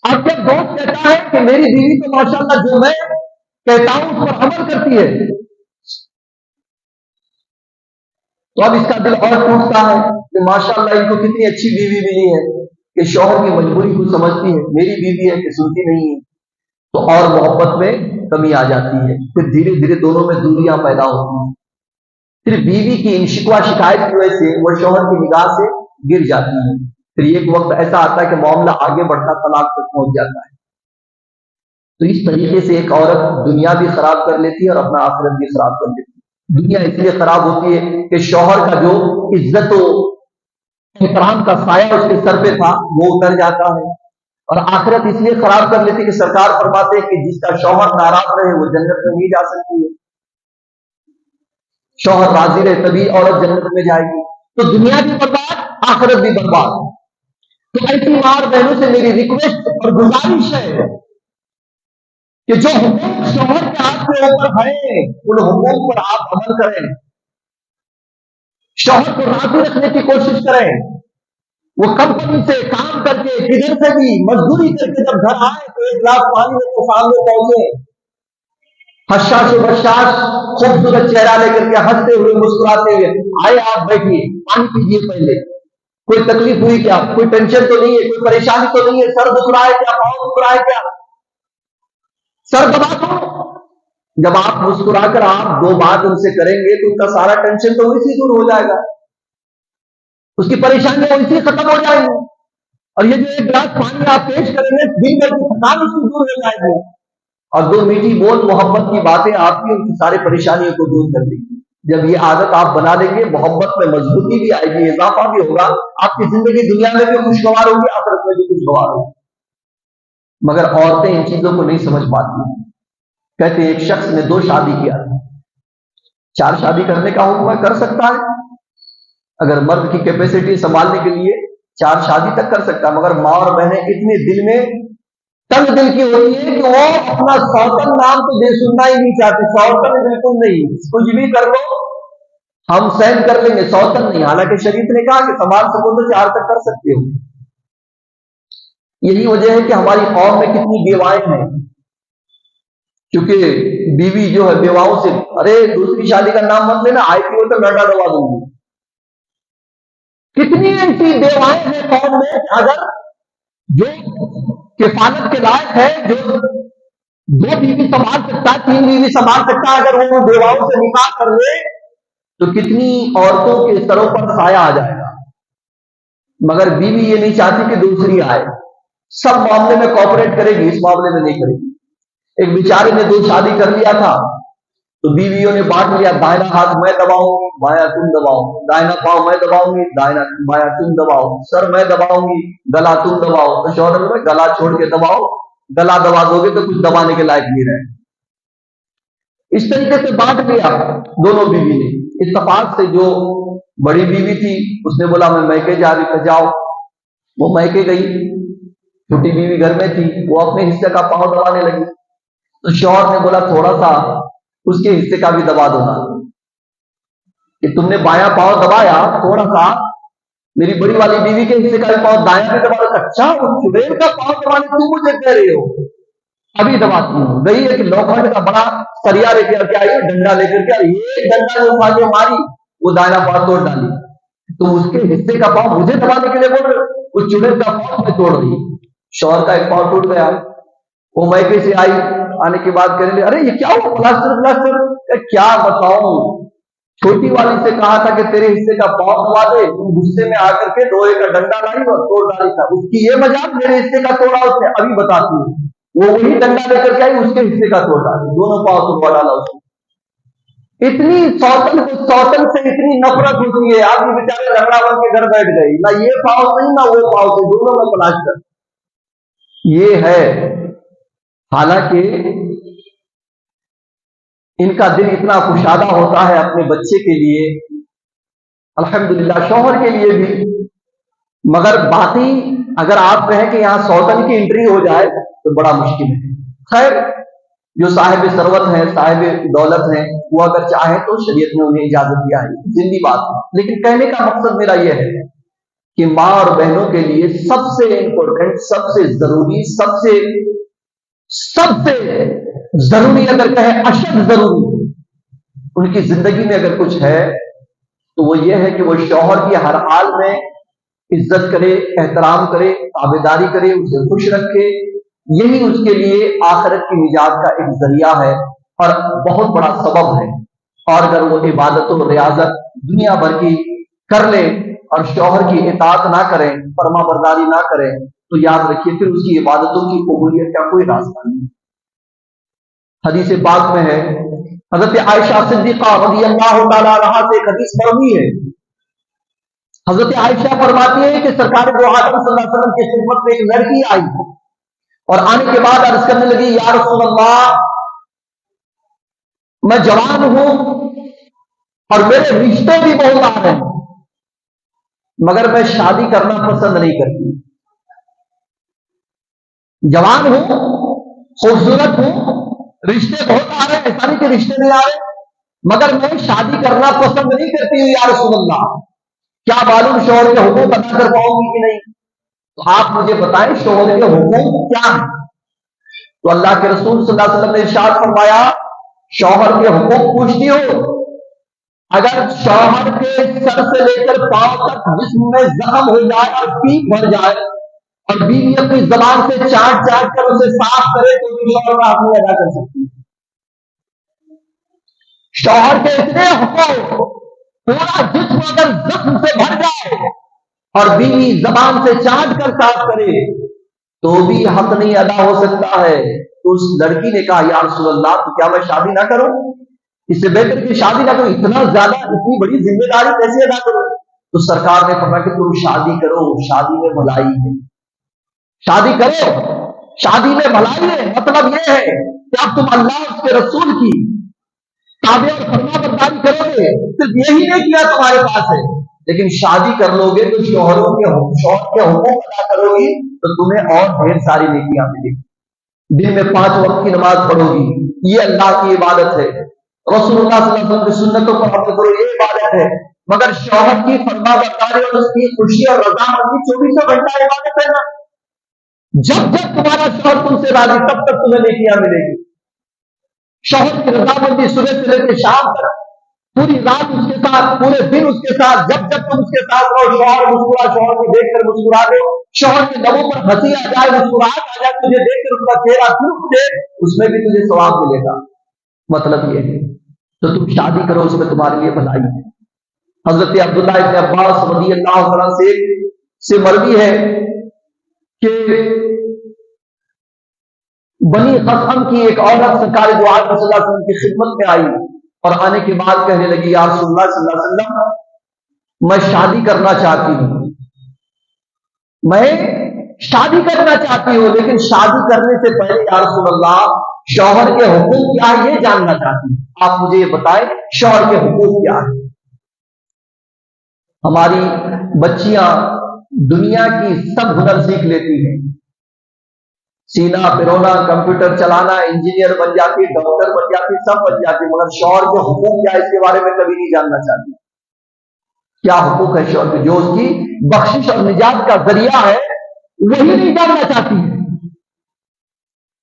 اب جب دوست کہتا ہے کہ میری بیوی تو ماشاءاللہ جو میں کہتا ہوں اس پر عمل کرتی ہے، تو اب اس کا دل اور ٹوٹتا ہے کہ ماشاءاللہ ان کو کتنی اچھی بیوی ملی ہے کہ شوہر کی مجبوری کو سمجھتی ہے، میری بیوی ہے کہ سنتی نہیں ہے۔ تو اور محبت میں کمی آ جاتی ہے، پھر دھیرے دھیرے دونوں میں دوریاں پیدا ہوتی ہیں۔ پھر بیوی کی ان شکوہ شکایت کی وجہ سے وہ شوہر کی نگاہ سے گر جاتی ہے، پھر ایک وقت ایسا آتا ہے کہ معاملہ آگے بڑھتا طلاق تک پہنچ جاتا ہے۔ تو اس طریقے سے ایک عورت دنیا بھی خراب کر لیتی ہے اور اپنا آخرت بھی خراب کر لیتی ہے۔ دنیا اس لیے خراب ہوتی ہے کہ شوہر کا جو عزت و احترام کا سایہ اس کے سر پہ تھا وہ اتر جاتا ہے، اور آخرت اس لیے خراب کر لیتی کہ سرکار فرماتے ہیں کہ جس کا شوہر ناراض رہے وہ جنت میں نہیں جا سکتی ہے، شوہر راضی رہے تبھی عورت جنت میں جائے گی۔ تو دنیا بھی برباد، آخرت بھی برباد۔ تو ایسی ماں بہنوں سے میری ریکویسٹ اور گزارش ہے کہ جو حقوق شوہر کے آپ کے اوپر ہیں ان حقوق پر آپ عمل کریں، شوہر کو راضی رکھنے کی کوشش کریں۔ وہ کمپنی سے کام کر کے کدھر سے بھی مزدوری کر کے جب گھر آئے تو ایک گلاس پانی لے کے سامنے پہنچے، حشاش و بشاش خوبصورت چہرہ لے کر کے ہنستے ہوئے مسکراتے ہوئے آئے، آپ بیٹھیے پانی پیجیے، پہلے کوئی تکلیف ہوئی کیا، کوئی ٹینشن تو نہیں ہے، کوئی پریشانی تو نہیں ہے، سر دکھ رہا ہے کیا، پاؤں دکھ رہا ہے کیا، سر دبا دو۔ جب آپ مسکرا کر آپ دو بات ان سے کریں گے تو ان کا سارا ٹینشن تو ویسے دور ہو جائے گا، اس کی پریشانیاں ویسے ختم ہو جائیں گی، اور یہ جو ایک گلاس پانی آپ پیش کریں گے دن بھر کی تھکان اس کی دور ہو جائے گی، اور دو میٹھی بول محبت کی باتیں آپ کی ان کی ساری پریشانیوں کو دور کر دیں گی۔ جب یہ عادت آپ بنا لیں گے، محبت میں مضبوطی بھی آئے گی، اضافہ بھی ہوگا، آپ کی زندگی دنیا میں بھی خوشگوار ہوگی، آخرت میں بھی خوشگوار ہوگی۔ مگر عورتیں ان چیزوں کو نہیں سمجھ پاتی۔ کہتے ایک شخص نے 2 شادی کیا، 4 شادی کرنے کا حکم ہے، کر سکتا ہے، اگر مرد کی کیپیسٹی سنبھالنے کے لیے 4 شادی تک کر سکتا ہے، مگر ماں اور بہنیں اتنے دل میں تنگ دل کی ہوتی ہے کہ وہ اپنا سوتن نام تو دے سننا ہی نہیں چاہتی۔ سوتن بالکل نہیں، کچھ بھی کر لو ہم سہن کر لیں گے، سوتن نہیں۔ حالانکہ شریعت نے کہا کہ سنبھال سکو تو 4 تک کر سکتے ہو۔ یہی وجہ ہے کہ ہماری قوم میں کتنی بیوائیں ہیں، کیونکہ بیوی جو ہے بیواؤں سے، ارے دوسری شادی کا نام مت لینا، آئی پی او تو ڈنڈا دبا دوں گی۔ کتنی ایسی بیوائیں ہیں قوم میں، اگر جو کفالت کے لائق ہے، جو 2 بیوی سنبھال سکتا ہے، 3 بیوی سنبھال سکتا ہے، اگر وہ بیواؤں سے نکاح کر لے تو کتنی عورتوں کے سروں پر سایہ آ جائے گا۔ مگر بیوی یہ نہیں چاہتی کہ دوسری آئے، سب معاملے میں کوآپریٹ کرے گی، اس معاملے میں نہیں کرے گی۔ ایک بیچارے نے 2 شادی کر لیا تھا، تو بیویوں نے بانٹ لیا، دائنا ہاتھ میں دباؤں گی، بایاں تم دباؤ، دائنا پاؤں میں دباؤں گی، بایاں تم دباؤ، سر میں دباؤں گی، گلا تم دباؤ۔ تو شوہر میں گلا چھوڑ کے دباؤ، گلا دبا دو گے تو کچھ دبانے کے لائق نہیں رہے۔ اس طریقے سے بانٹ لیا دونوں بیوی نے۔ اتفاق سے جو بڑی بیوی تھی اس نے بولا میں میکے جا رہی تھی، جاؤ۔ وہ میکے گئی، چھوٹی بیوی گھر میں تھی، وہ اپنے حصے کا پاؤں دبانے لگی، تو شوہر نے بولا تھوڑا سا اس کے حصے کا بھی دبا دو نا، کہ تم نے بایاں پاؤں دبایا، تھوڑا سا میری بڑی والی بیوی کے حصے کا بھی پاؤں دایاں بھی دبا دو۔ اچھا وہ چڑیل کا پاؤں دبانے تم مجھے کہہ رہی ہو، ابھی دباتی ہوں۔ گئی ہے کہ لوکھنڈ کا بڑا سریا لے کر کے آئی، ڈنڈا لے کر کے آئی، ایک ڈنڈا جو اٹھا کے ماری، وہ دائنا پاؤں توڑ ڈالی۔ تم اس کے حصے کا پاؤں مجھے دبانے کے لیے بول رہے ہو، اس چڑیل کا پاؤں میں توڑ رہی۔ شوہر کا ایک پاؤں ٹوٹ گیا۔ وہ میکے سے آئی، آنے کے بعد کہنے لگے ارے یہ کیا ہوا، پلاسٹر کیا بتاؤں، چھوٹی والی سے کہا تھا کہ تیرے حصے کا پاؤں دبا دے، تم غصے میں آ کر کے لوہے کا ڈنڈا لائی اور توڑ ڈالی تھا۔ اس کی یہ مجال میرے حصے کا توڑا اس نے، ابھی بتاتی ہوں۔ وہ وہی ڈنڈا لے کر کے آئی، اس کے حصے کا توڑ ڈالی، دونوں پاؤں توڑ ڈالا اس نے۔ اتنی سوتن سے اتنی نفرت ہوتی ہے، آدمی بیچارے رگڑا بن کے گھر بیٹھ گئی، نہ یہ پاؤں نہیں نہ وہ پاؤں سے، دونوں میں پلاسٹر۔ یہ ہے، حالانکہ ان کا دل اتنا کشادہ ہوتا ہے اپنے بچے کے لیے، الحمدللہ شوہر کے لیے بھی، مگر باقی اگر آپ کہیں کہ یہاں سوتن کی انٹری ہو جائے تو بڑا مشکل ہے۔ خیر، جو صاحب ثروت ہیں، صاحب دولت ہیں، وہ اگر چاہیں تو شریعت نے انہیں اجازت دیا ہے، زندگی بات ہے۔ لیکن کہنے کا مقصد میرا یہ ہے کہ ماں اور بہنوں کے لیے سب سے امپورٹنٹ، سب سے ضروری، سب سے ضروری اگر کہیں اشد ضروری ان کی زندگی میں اگر کچھ ہے تو وہ یہ ہے کہ وہ شوہر کی ہر حال میں عزت کرے، احترام کرے، تابعداری کرے، اسے خوش رکھے۔ یہی اس کے لیے آخرت کی نجات کا ایک ذریعہ ہے اور بہت بڑا سبب ہے۔ اور اگر وہ عبادت و ریاضت دنیا بھر کی کر لے اور شوہر کی اطاعت نہ کریں، فرما برداری نہ کریں، تو یاد رکھیے پھر اس کی عبادتوں کی قبولیت کا کوئی راستہ نہیں۔ حدیث پاک میں ہے، حضرت عائشہ صدیقہ رضی اللہ تعالی عنہا سے ایک حدیث مروی ہے۔ حضرت عائشہ فرماتی ہے کہ سرکار دو عالم صلی اللہ علیہ وسلم کی خدمت میں ایک لڑکی آئی اور آنے کے بعد عرض کرنے لگی یا رسول اللہ، میں جوان ہوں اور میرے رشتے بھی بہت آ رہے ہیں، مگر میں شادی کرنا پسند نہیں کرتی۔ جوان ہوں، خوبصورت ہوں، رشتے بہت آ رہے ہیں، ایسا نہیں کہ رشتے نہیں آ رہے، مگر میں شادی کرنا پسند نہیں کرتی ہوں یا رسول اللہ، کیا معلوم شوہر کے حقوق ادا کر پاؤں گی کہ نہیں؟ تو آپ مجھے بتائیں شوہر کے حقوق کیا ہیں؟ تو اللہ کے رسول صلی اللہ علیہ وسلم نے ارشاد فرمایا، شوہر کے حقوق پوچھتی ہو، اگر شوہر کے سر سے لے کر پاؤں تک جسم میں زخم ہو جائے اور پیپ بھر جائے اور بیوی اپنی زبان سے چاٹ چاٹ کر اسے صاف کرے تو بھی شوہر کا حق نہیں ادا کر سکتی۔ شوہر کے اتنے حقوق، پورا جسم اگر زخم سے بھر جائے اور بیوی زبان سے چاٹ کر صاف کرے تو بھی حق نہیں ادا ہو سکتا ہے۔ تو اس لڑکی نے کہا یا رسول اللہ، تو کیا میں شادی نہ کروں؟ اس سے بہتر کہ شادی نہ کرو، اتنا زیادہ اتنی بڑی ذمہ داری کیسے ادا کرو؟ تو سرکار نے فرمایا کہ تم شادی کرو، شادی میں بھلائی ہے، شادی کرو، شادی میں بھلائی ہے۔ مطلب یہ ہے کہ اب تم اللہ اور اس کے رسول کی تابع اور فرما برداری کرو گے، صرف یہی نہیں کیا تمہارے پاس ہے، لیکن شادی کر لو گے تو شوہر کے حقوق ادا کرو گی تو تمہیں اور ڈھیر ساری نیکیاں ملیں گی۔ دن میں 5 وقت کی نماز پڑھو گی، یہ اللہ کی عبادت ہے، رسول اللہ صلی اللہ علیہ وسلم کی سنتوں پر عمل کرو، یہ عبادت ہے۔ مگر شوہر کی فرما برداری اور اس کی خوشی اور رضامندی 24 گھنٹہ عبادت ہے نا۔ جب جب تمہارا شوہر تم سے راضی تب تک تمہیں نیکیاں ملے گی۔ شوہر کی رضامندی صبح سے لے کے شام تک، پوری رات اس کے ساتھ، پورے دن اس کے ساتھ، جب جب تم اس کے ساتھ رہو، شوہر مسکرا، شوہر کو دیکھ کر مسکرا دو، شوہر کے لبوں پر ہنسی آ جائے، مسکراہٹ آ جائے، تجھے دیکھ کر اس کا چہرہ کھل اٹھے، اس میں بھی تجھے ثواب ملے گا۔ مطلب یہ ہے تو تم شادی کرو، اس میں تمہارے لیے بھلائی ہے۔ حضرت عبداللہ ابن عباس رضی اللہ عنہ سے مروی ہے کہ بنی قسم کی ایک عورت سرکار دو عالم صلی اللہ علیہ وسلم کی خدمت میں آئی اور آنے کے بعد کہنے لگی، یا رسول اللہ صلی اللہ علیہ وسلم، میں شادی کرنا چاہتی ہوں، میں شادی کرنا چاہتی ہوں، لیکن شادی کرنے سے پہلے یا رسول اللہ شوہر کے حقوق کیا ہے یہ جاننا چاہتی ہوں، آپ مجھے یہ بتائیں شوہر کے حقوق کیا ہے۔ ہماری بچیاں دنیا کی سب ہنر سیکھ لیتی ہیں، سینا پرونا، کمپیوٹر چلانا، انجینئر بن جاتی، ڈاکٹر بن جاتی، سب بن جاتی، مگر شوہر کے حقوق کیا اس کے بارے میں کبھی نہیں جاننا چاہتی۔ کیا حقوق ہے شوہر کے، جو اس کی بخشش اور نجات کا ذریعہ ہے وہی نہیں جاننا چاہتی ہے۔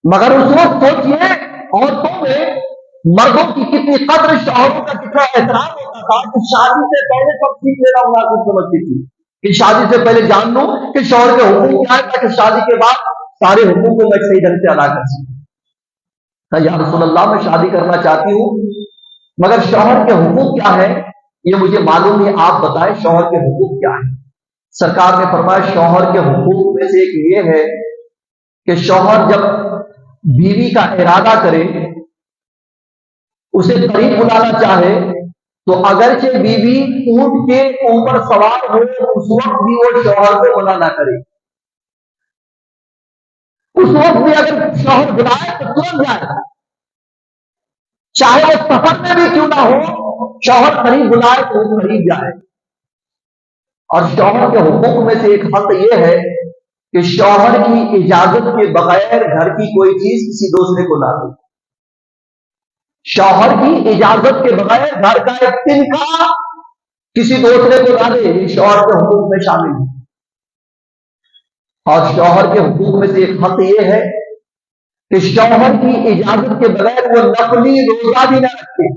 مگر اس وقت سوچئے عورتوں میں مردوں کی کتنی قدر، شوہروں کا کتنا احترام ہوتا تھا کہ شادی سے پہلے سب سیکھ لینا مناسب سمجھتی تھی کہ شادی سے پہلے جان لوں کہ شوہر کے حقوق کیا ہے، تاکہ شادی کے بعد سارے حقوق کو میں صحیح ڈھنگ سے ادا کر سکوں۔ یا رسول اللہ میں شادی کرنا چاہتی ہوں مگر شوہر کے حقوق کیا ہے یہ مجھے معلوم نہیں، آپ بتائیں شوہر کے حقوق کیا ہے۔ سرکار نے فرمایا شوہر کے حقوق میں سے ایک یہ ہے کہ شوہر جب بیوی کا ارادہ کرے، اسے قریب بلانا چاہے تو اگرچہ بیوی اونٹ کے اوپر سوار ہو اس وقت بھی وہ شوہر کو منع نہ کرے، اس وقت بھی اگر شوہر بلائے تو ترنت جائے، چاہے وہ سفر میں بھی کیوں نہ ہو، شوہر قریب بلائے تو وہ قریب جائے۔ اور شوہر کے حقوق میں سے ایک حق یہ ہے کہ شوہر کی اجازت کے بغیر گھر کی کوئی چیز کسی دوسرے کو نہ دے۔ شوہر کی اجازت کے بغیر گھر کا ایک تنکا کسی دوسرے کو نہ دے، یہ شوہر کے حقوق میں شامل ہے۔ اور شوہر کے حقوق میں سے ایک حق یہ ہے کہ شوہر کی اجازت کے بغیر وہ نفلی روزہ بھی نہ رکھے۔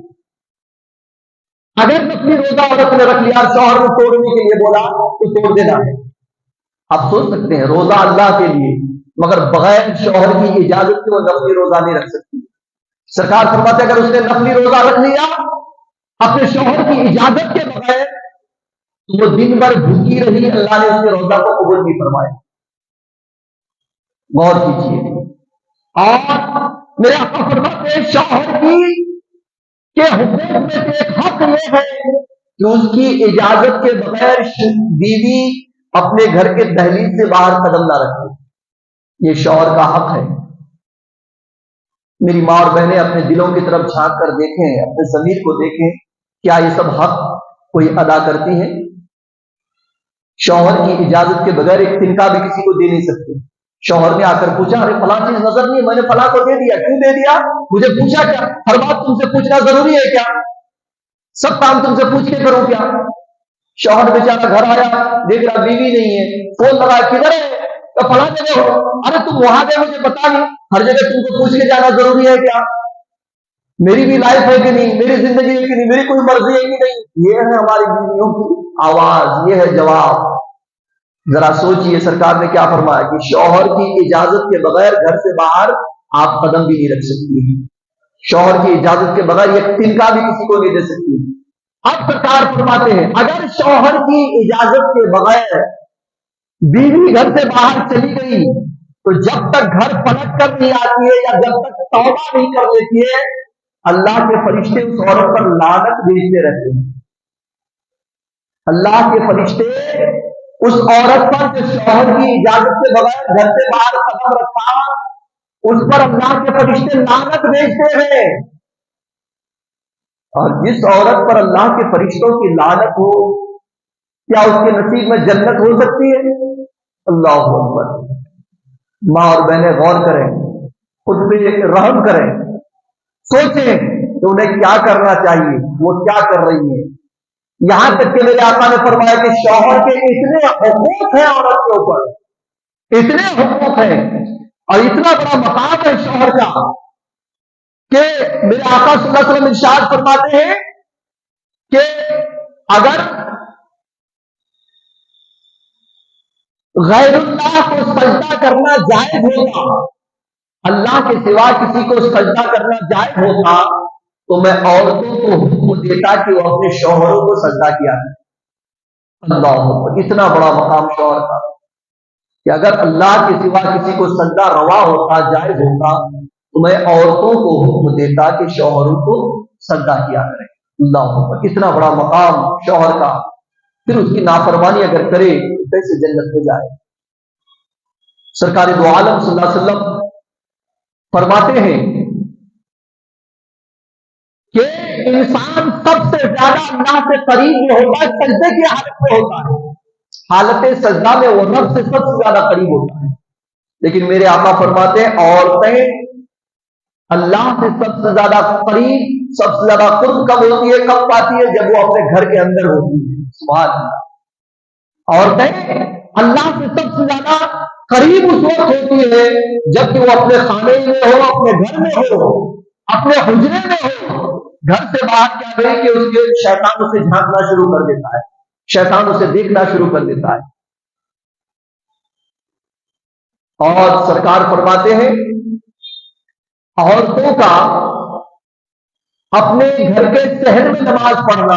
اگر نفلی روزہ عورت نے رکھ لیا، شوہر نے توڑنے کے لیے بولا تو توڑ دینا ہے۔ آپ سوچ سکتے ہیں روزہ اللہ کے لیے، مگر بغیر شوہر کی اجازت کے وہ نفلی روزہ نہیں رکھ سکتی۔ سرکار فرماتے اگر اس نے نفلی روزہ رکھ لیا اپنے شوہر کی اجازت کے بغیر تو وہ دن بھر بھوکی رہی، اللہ نے اس کے روزہ کو قبول نہیں فرمایا۔ غور کیجیے۔ اور میرے آقا فرماتے ہیں شوہر کے حقوق میں سے ایک حق یہ ہے کہ اس کی اجازت کے بغیر بیوی اپنے گھر کے دہلیز سے باہر قدم نہ رکھے، یہ شوہر کا حق ہے۔ میری ماں اور بہنیں اپنے دلوں کی طرف جھانک کر دیکھیں، اپنے ضمیر کو دیکھیں، کیا یہ سب حق کوئی ادا کرتی ہیں؟ شوہر کی اجازت کے بغیر ایک تنکا بھی کسی کو دے نہیں سکتے۔ شوہر نے آ کر پوچھا ارے فلاں چیز نظر نہیں، میں نے فلاں کو دے دیا، کیوں دے دیا؟ مجھے پوچھا کیا؟ ہر بات تم سے پوچھنا ضروری ہے کیا؟ سب کام تم سے پوچھ کے کروں کیا؟ شوہر بیچارہ گھر آیا، دیکھ رہا بیوی نہیں ہے، فون لگایا کدھر ہے؟ تو فلاں جگہ ہو۔ ارے تم وہاں گئے مجھے پتا نہیں، ہر جگہ تم کو پوچھ کے جانا ضروری ہے کیا؟ میری بھی لائف ہے کہ نہیں، میری زندگی ہے کہ نہیں، میری کوئی مرضی ہے کہ نہیں؟ یہ ہے ہماری بیویوں کی آواز، یہ ہے جواب۔ ذرا سوچئے سرکار نے کیا فرمایا کہ شوہر کی اجازت کے بغیر گھر سے باہر آپ قدم بھی نہیں رکھ سکتی ہیں، شوہر کی اجازت کے بغیر ایک تنکا بھی کسی کو نہیں دے سکتی۔ اب سرکار فرماتے ہیں اگر شوہر کی اجازت کے بغیر بیوی گھر سے باہر چلی گئی تو جب تک گھر پلٹ کر نہیں آتی ہے یا جب تک توبہ نہیں کر لیتی ہے اللہ کے فرشتے اس عورت پر لعنت بھیجتے رہتے ہیں. اللہ کے فرشتے اس عورت پر جو شوہر کی اجازت کے بغیر گھر سے باہر قدم رکھا، اس پر اللہ کے فرشتے لعنت بھیجتے ہیں. اور جس عورت پر اللہ کے فرشتوں کی لعنت ہو، کیا اس کے نصیب میں جنت ہو سکتی ہے؟ اللہ اکبر. ماں اور بہنیں غور کریں، خود پہ رحم کریں، سوچیں کہ انہیں کیا کرنا چاہیے، وہ کیا کر رہی ہیں. یہاں تک کہ میرے آقا نے فرمایا کہ شوہر کے اتنے حقوق ہیں عورت کے اوپر، اتنے حقوق ہیں اور اتنا بڑا مقام ہے شوہر کا کہ میرے آقا صلی اللہ علیہ وسلم ارشاد فرماتے ہیں کہ اگر غیر اللہ کو سجدہ کرنا جائز ہوتا، اللہ کے سوا کسی کو سجدہ کرنا جائز ہوتا، تو میں عورتوں کو حکم دیتا کہ وہ اپنے شوہروں کو سجدہ کیا کریں. اللہ اکبر. اتنا بڑا مقام شوہر کا کہ اگر اللہ کے سوا کسی کو سجدہ روا ہوتا، جائز ہوتا، تو میں عورتوں کو حکم دیتا کہ شوہروں کو سجدہ کیا کریں. اللہ اکبر. اتنا بڑا مقام شوہر کا. پھر اس کی نافرمانی اگر کرے تو کیسے جنت میں جائے؟ سرکار دو عالم صلی اللہ علیہ وسلم فرماتے ہیں کہ انسان سب سے زیادہ اللہ سے قریب میں ہوتا ہے سجدے کی حالت میں ہوتا ہے. حالت سجدہ میں وہ رب سے سب سے زیادہ قریب ہوتا ہے. لیکن میرے آقا فرماتے ہیں عورتیں اللہ سے سب سے زیادہ قریب، سب سے زیادہ قرب کب ہوتی ہے، کب پاتی ہے؟ جب وہ اپنے گھر کے اندر ہوتی ہے. سبحان اللہ. عورتیں اللہ سے سب سے زیادہ قریب اس وقت ہوتی ہے جب کہ وہ اپنے خانے میں ہو، اپنے گھر میں ہو، اپنے حجرے میں ہو. گھر سے باہر کیا کرے کہ اس کے شیطان اسے جھانکنا شروع کر دیتا ہے، شیطان اسے دیکھنا شروع کر دیتا ہے. اور سرکار فرماتے ہیں عورتوں کا اپنے گھر کے صحن میں نماز پڑھنا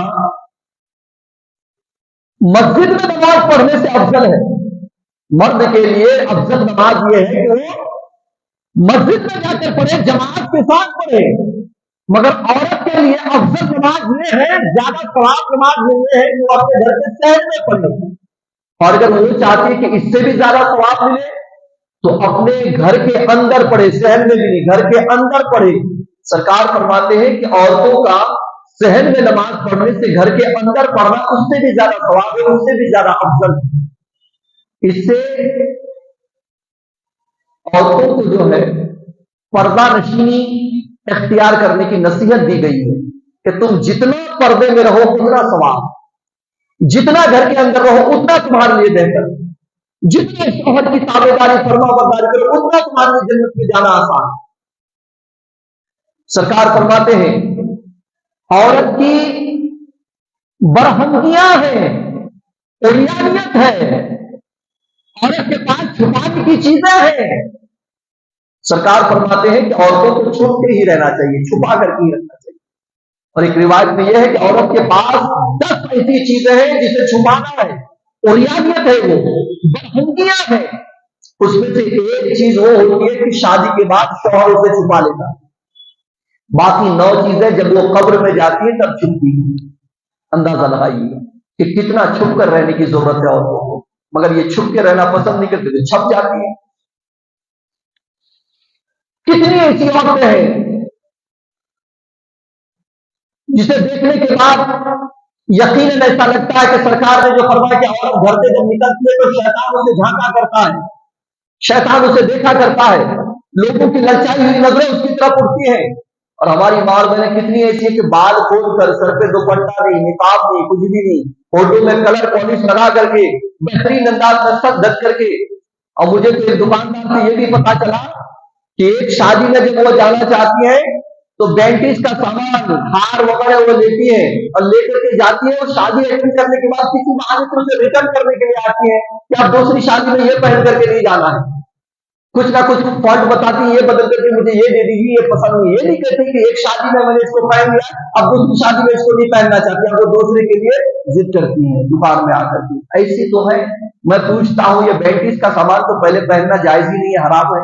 مسجد میں نماز پڑھنے سے افضل ہے. مرد کے لیے افضل نماز یہ ہے کہ وہ مسجد میں جا کر پڑھے، جماعت کے ساتھ پڑھے. مگر عورت کے لیے افضل نماز یہ ہے، زیادہ ثواب نماز یہ ہے کہ وہ اپنے گھر کے صحن میں پڑھے. اور اگر وہ چاہتی ہے کہ اس سے بھی زیادہ ثواب ملے تو اپنے گھر کے اندر پڑھے، صحن میں بھی نہیں، گھر کے اندر پڑھے. سرکار فرماتے ہیں کہ عورتوں کا صحن میں نماز پڑھنے سے گھر کے اندر پڑھنا اس سے بھی زیادہ ثواب ہے، اس سے بھی زیادہ افضل ہے. اس سے عورتوں کو جو ہے پردہ نشینی اختیار کرنے کی نصیحت دی گئی ہے کہ تم جتنا پردے میں رہو اتنا ثواب، جتنا گھر کے اندر رہو اتنا تمہارے لیے بہتر، جتنے شوہر کی تابع داری فرما برداری کرو اتنا تمہارے لیے جنت میں جانا آسان. سرکار فرماتے ہیں عورت کی برہمگیاں ہیں، عریانیت ہے، عورت کے پاس چھپانے کی چیزیں ہیں. سرکار فرماتے ہیں کہ عورتوں کو چھپ کے ہی رہنا چاہیے، چھپا کر کے ہی رہنا چاہیے. اور ایک روایت میں یہ ہے کہ عورت کے پاس 10 ایسی چیزیں ہیں جسے چھپانا ہے، عریانیت ہے، وہ برہمگیاں ہیں. اس میں سے ایک چیز وہ ہوتی ہے کہ شادی کے بعد شوہر اسے چھپا لیتا ہے. باقی 9 چیزیں جب وہ قبر میں جاتی ہے تب چھپتی ہے. اندازہ لگائیے گا کہ کتنا چھپ کر رہنے کی ضرورت ہے عورتوں کو. مگر یہ چھپ کے رہنا پسند نہیں کرتے، چھپ جاتی ہے. کتنی ایسی عورتیں ہیں جسے دیکھنے کے بعد یقیناً ایسا لگتا ہے کہ سرکار نے جو فرمایا کہ عورت گھر سے جب نکلتی ہے تو شیطان اسے جھانکا کرتا ہے، شیطان اسے دیکھا کرتا ہے، لوگوں کی للچائی ہوئی نظریں اس کی طرف اٹھتی ہیں. اور ہماری ماں بہنیں کتنی ایسی ہے کہ بال کھول کر، سر پہ دوپٹہ نہیں، نقاب نہیں، کچھ بھی نہیں، فوٹو میں کلر پالش لگا کر کے، بہترین انداز میں سب ڈھک کر کے. اور مجھے تو ایک دکاندار سے یہ بھی پتا چلا کہ ایک شادی میں جب وہ جانا چاہتی ہیں تو 32 کا سامان، ہار وغیرہ وہ لیتی ہے اور لے کر کے جاتی ہے. اور شادی اٹینڈ کرنے کے بعد کسی بہانے سے اسے ریٹرن کرنے کے لیے آتی ہے کہ آپ دوسری شادی میں یہ پہن کر کے نہیں جانا ہے. کچھ نہ کچھ فالٹ بتاتی ہیں، یہ بدل کر کے مجھے یہ دے دیجیے، یہ پسند نہیں. یہ نہیں کہتے کہ ایک شادی میں نے اس کو پہن لیا، اب دوسری شادی میں اس کو نہیں پہننا چاہتی، اب وہ دوسرے کے لیے ضد کرتی ہیں دکان میں آ کر کے. ایسی تو ہے. میں پوچھتا ہوں یہ 32 کا سامان تو پہلے پہننا جائز ہی نہیں ہے، حرام ہے.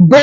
2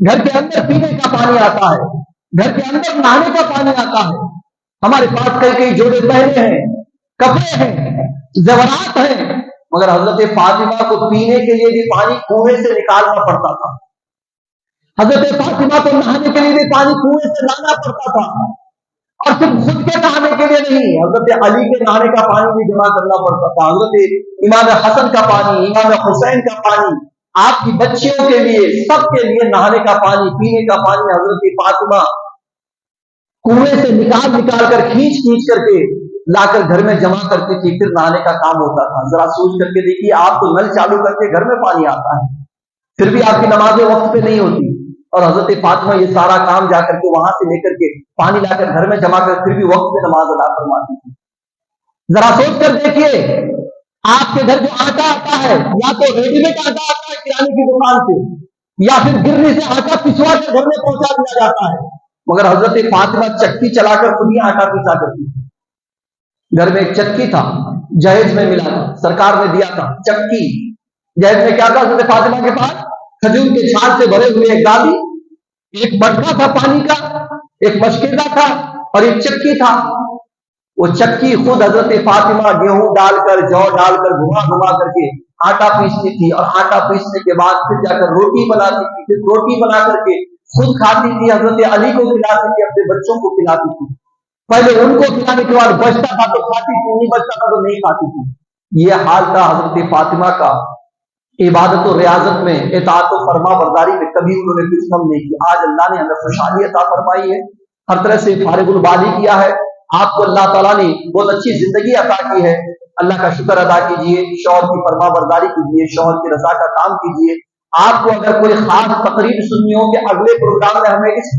گھر کے اندر پینے کا پانی آتا ہے، گھر کے اندر نہانے کا پانی آتا ہے، ہمارے پاس کئی کئی جوڑے پہنے ہیں، کپڑے ہیں، زیورات ہیں، مگر حضرت فاطمہ کو پینے کے لیے بھی پانی کنویں سے نکالنا پڑتا تھا، حضرت فاطمہ کو نہانے کے لیے بھی پانی کنویں سے لانا پڑتا تھا، اور صرف خود کے نہانے کے لیے نہیں، حضرت علی کے نہانے کا پانی بھی جمع کرنا پڑتا تھا، حضرت امام حسن کا پانی، امام حسین کا پانی، آپ کی بچیوں کے لیے، سب کے لیے نہانے کا پانی، پینے کا پانی حضرت فاطمہ کنویں سے نکال نکال کر کھینچ کھینچ کر کے لا کر گھر میں جمع کرتی تھی، پھر نہانے کا کام ہوتا تھا۔ ذرا سوچ کر کے دیکھیے، آپ تو نل چالو کر کے گھر میں پانی آتا ہے، پھر بھی آپ کی نمازیں وقت پہ نہیں ہوتی، اور حضرت فاطمہ یہ سارا کام جا کر کے وہاں سے لے کر کے پانی لا کر گھر میں جمع کر پھر بھی وقت پہ نماز ادا فرماتی تھی۔ ذرا سوچ کر دیکھیے، آپ کے گھر جو آٹا آتا ہے، یا تو ریڈی میڈ آٹا آتا ہے کرانے کی دکان سے، یا پھر گرنی سے آٹا پسوا کر گھر میں پہنچا دیا جاتا ہے، مگر حضرت فاطمہ چکی چلا کر خود ہی آٹا پیسا کرتی تھی۔ گھر میں ایک چکی تھا، جہیز میں ملا تھا، سرکار نے دیا تھا چکی۔ جہیز میں کیا تھا حضرت فاطمہ کے پاس؟ کھجور کے چھال سے بھرے ہوئے ایک گالی، ایک مٹکا تھا پانی کا، ایک مشکیزہ تھا، اور ایک چکی تھا۔ وہ چکی خود حضرت فاطمہ گیہوں ڈال کر، جو ڈال کر، گھما گھما کر کے آٹا پیستی تھی، اور آٹا پیسنے کے بعد پھر جا کر روٹی بناتی تھی، پھر روٹی بنا کر کے خود کھاتی تھی، حضرت علی کو کھلاتی تھی، اپنے بچوں کو کھلاتی تھی۔ پہلے ان کو کھلانے کے بعد بچتا تھا تو کھاتی تھی، نہیں بچتا تھا تو نہیں کھاتی تھی۔ یہ حال تھا حضرت فاطمہ کا۔ عبادت و ریاضت میں، اطاعت و فرما برداری میں کبھی انہوں نے کچھ کم نہیں کیا۔ آج اللہ نے ہمیں خوشحالی عطا فرمائی ہے، ہر طرح سے فارغ البالی کیا ہے، آپ کو اللہ تعالیٰ نے بہت اچھی زندگی عطا کی ہے۔ اللہ کا شکر ادا کیجئے، شوہر کی فرما برداری کیجئے، شوہر کی رضا کا کام کیجئے۔ آپ کو اگر کوئی خاص تقریر سننی ہو کہ اگلے پروگرام میں ہمیں اس